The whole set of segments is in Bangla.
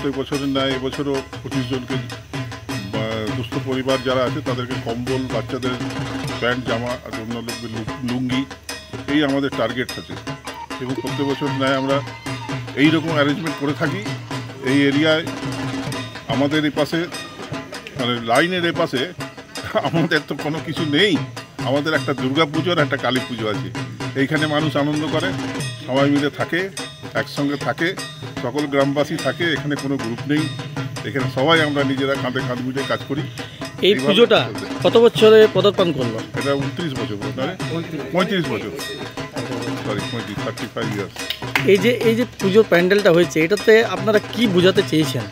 প্রত্যেক বছরের ন্যায় এবছরও 25 জনকে দুস্থ পরিবার যারা আছে তাদেরকে কম্বল, বাচ্চাদের প্যান্ট, জামা আর অন্য লোকদের লুঙ্গি, এই আমাদের টার্গেট আছে। এবং প্রত্যেক বছর ন্যায় আমরা এই রকম অ্যারেঞ্জমেন্ট করে থাকি। এই এরিয়ায় আমাদের এই পাশে মানে লাইনের এ পাশে আমাদের তো কোনো কিছু নেই, আমাদের একটা দুর্গা পুজো আর একটা কালী পুজো আছে। এইখানে মানুষ আনন্দ করে, সবাই মিলে থাকে, একসঙ্গে থাকে, সকল গ্রামবাসী থাকে। এখানে কোনো গ্রুপ নেই, এখানে সবাই আমরা নিজেরা কাঁধে কাঁধ মিলে কাজ করি। এই পুজোটা কত বছরে পদার্পণ করলো? এটা 29 বছর, 35 বছর, সরি 35 ইয়ার্স। এই যে পুজোর প্যান্ডেলটা হয়েছে, এটাতে আপনারা কি বোঝাতে চেয়েছেন?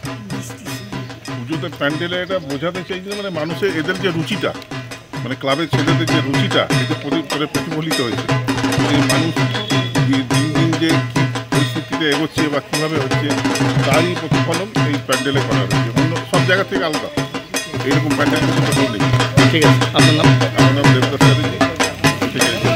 পুজোতে প্যান্ডেলে এটা বোঝাতে চাইছে মানে মানুষের এদের যে রুচিটা, মানে ক্লাবের ছেলেদের যে রুচিটা, এটা প্রতিফলিত হয়েছে। মানুষ দিন দিন যে কী পরিস্থিতিতে এগোচ্ছে বা কীভাবে হচ্ছে তারই প্রতিফলন এই প্যান্ডেলে করা হয়েছে। অন্য সব জায়গা থেকে আলাদা, এইরকম প্যান্ডেল কোথাও নেই। ঠিক আছে, আপনার নাম? আমার নাম দেবদাস চ্যাটার্জি। ঠিক আছে।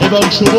এবং শুভ